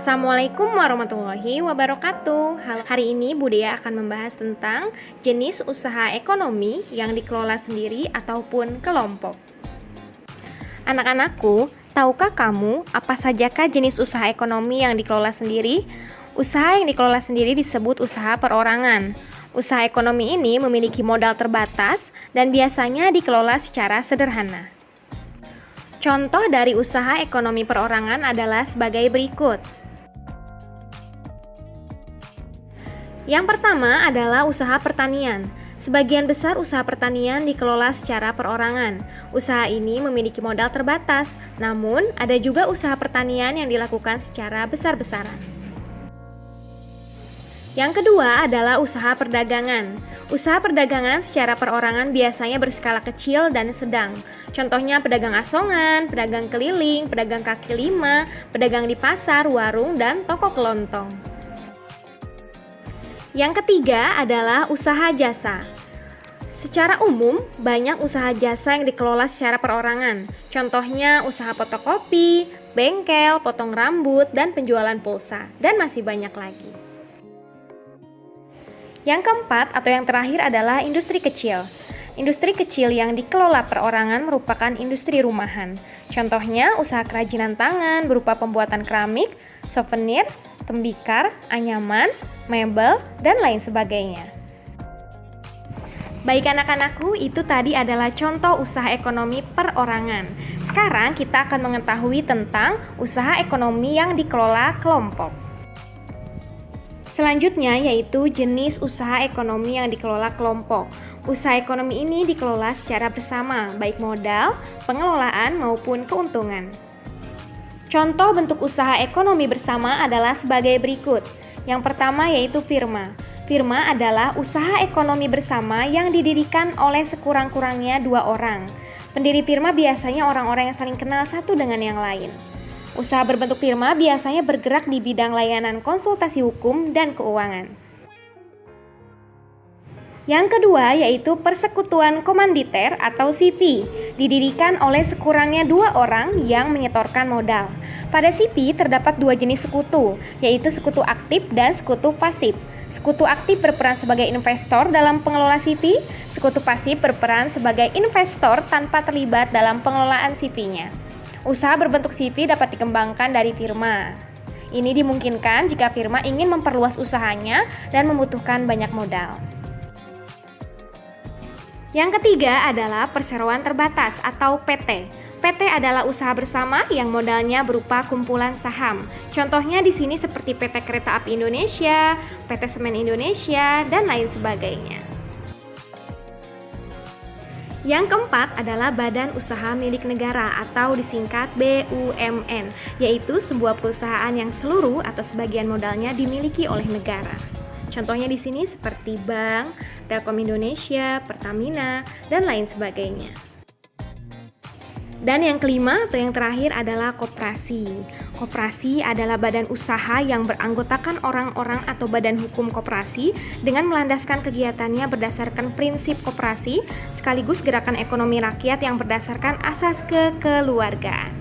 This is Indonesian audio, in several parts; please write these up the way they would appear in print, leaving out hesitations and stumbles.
Assalamualaikum warahmatullahi wabarakatuh. Hari ini Bu Dea akan membahas tentang jenis usaha ekonomi yang dikelola sendiri ataupun kelompok. Anak-anakku, tahukah kamu apa sajakah jenis usaha ekonomi yang dikelola sendiri? Usaha yang dikelola sendiri disebut usaha perorangan. Usaha ekonomi ini memiliki modal terbatas dan biasanya dikelola secara sederhana. Contoh dari usaha ekonomi perorangan adalah sebagai berikut. Yang pertama adalah usaha pertanian. Sebagian besar usaha pertanian dikelola secara perorangan. Usaha ini memiliki modal terbatas, namun ada juga usaha pertanian yang dilakukan secara besar-besaran. Yang kedua adalah usaha perdagangan. Usaha perdagangan secara perorangan biasanya berskala kecil dan sedang. Contohnya pedagang asongan, pedagang keliling, pedagang kaki lima, pedagang di pasar, warung, dan toko kelontong. Yang ketiga adalah usaha jasa. Secara umum, banyak usaha jasa yang dikelola secara perorangan. Contohnya usaha fotokopi, bengkel, potong rambut, dan penjualan pulsa, dan masih banyak lagi. Yang keempat atau yang terakhir adalah industri kecil. Industri kecil yang dikelola perorangan merupakan industri rumahan. Contohnya usaha kerajinan tangan berupa pembuatan keramik, souvenir, tembikar, anyaman, mebel, dan lain sebagainya. Baik anak-anakku, itu tadi adalah contoh usaha ekonomi perorangan. Sekarang kita akan mengetahui tentang usaha ekonomi yang dikelola kelompok. Selanjutnya yaitu jenis usaha ekonomi yang dikelola kelompok. Usaha ekonomi ini dikelola secara bersama, baik modal, pengelolaan, maupun keuntungan. Contoh bentuk usaha ekonomi bersama adalah sebagai berikut. Yang pertama yaitu firma. Firma adalah usaha ekonomi bersama yang didirikan oleh sekurang-kurangnya 2 orang. Pendiri firma biasanya orang-orang yang saling kenal satu dengan yang lain. Usaha berbentuk firma biasanya bergerak di bidang layanan konsultasi hukum dan keuangan. Yang kedua yaitu persekutuan komanditer atau CV, didirikan oleh sekurangnya 2 orang yang menyetorkan modal. Pada CV terdapat 2 jenis sekutu, yaitu sekutu aktif dan sekutu pasif. Sekutu aktif berperan sebagai investor dalam pengelola CV, sekutu pasif berperan sebagai investor tanpa terlibat dalam pengelolaan CV-nya. Usaha berbentuk CV dapat dikembangkan dari firma. Ini dimungkinkan jika firma ingin memperluas usahanya dan membutuhkan banyak modal. Yang ketiga adalah perseroan terbatas atau PT. PT adalah usaha bersama yang modalnya berupa kumpulan saham. Contohnya di sini seperti PT Kereta Api Indonesia, PT Semen Indonesia, dan lain sebagainya. Yang keempat adalah badan usaha milik negara atau disingkat BUMN, yaitu sebuah perusahaan yang seluruh atau sebagian modalnya dimiliki oleh negara. Contohnya di sini seperti Bank, Telkom Indonesia, Pertamina, dan lain sebagainya. Dan yang kelima atau yang terakhir adalah koperasi. Koperasi adalah badan usaha yang beranggotakan orang-orang atau badan hukum koperasi dengan melandaskan kegiatannya berdasarkan prinsip koperasi sekaligus gerakan ekonomi rakyat yang berdasarkan asas kekeluargaan.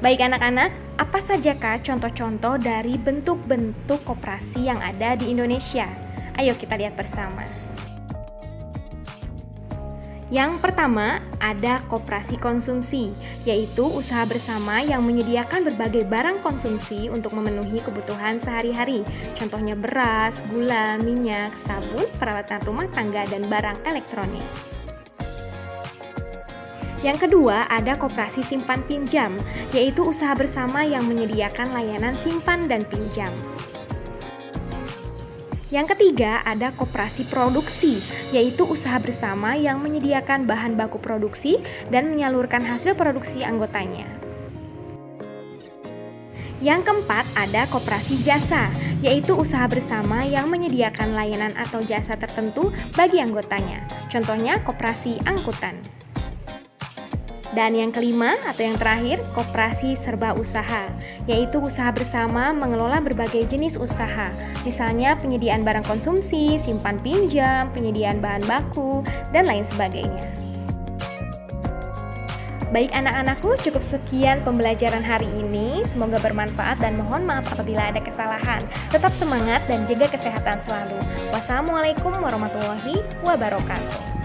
Baik anak-anak, apa sajakah contoh-contoh dari bentuk-bentuk koperasi yang ada di Indonesia? Ayo kita lihat bersama. Yang pertama, ada koperasi konsumsi, yaitu usaha bersama yang menyediakan berbagai barang konsumsi untuk memenuhi kebutuhan sehari-hari. Contohnya beras, gula, minyak, sabun, peralatan rumah tangga, dan barang elektronik. Yang kedua, ada koperasi simpan pinjam, yaitu usaha bersama yang menyediakan layanan simpan dan pinjam. Yang ketiga, ada koperasi produksi, yaitu usaha bersama yang menyediakan bahan baku produksi dan menyalurkan hasil produksi anggotanya. Yang keempat, ada koperasi jasa, yaitu usaha bersama yang menyediakan layanan atau jasa tertentu bagi anggotanya. Contohnya, koperasi angkutan. Dan yang kelima atau yang terakhir, koperasi serba usaha, yaitu usaha bersama mengelola berbagai jenis usaha, misalnya penyediaan barang konsumsi, simpan pinjam, penyediaan bahan baku, dan lain sebagainya. Baik anak-anakku, cukup sekian pembelajaran hari ini. Semoga bermanfaat dan mohon maaf apabila ada kesalahan. Tetap semangat dan jaga kesehatan selalu. Wassalamualaikum warahmatullahi wabarakatuh.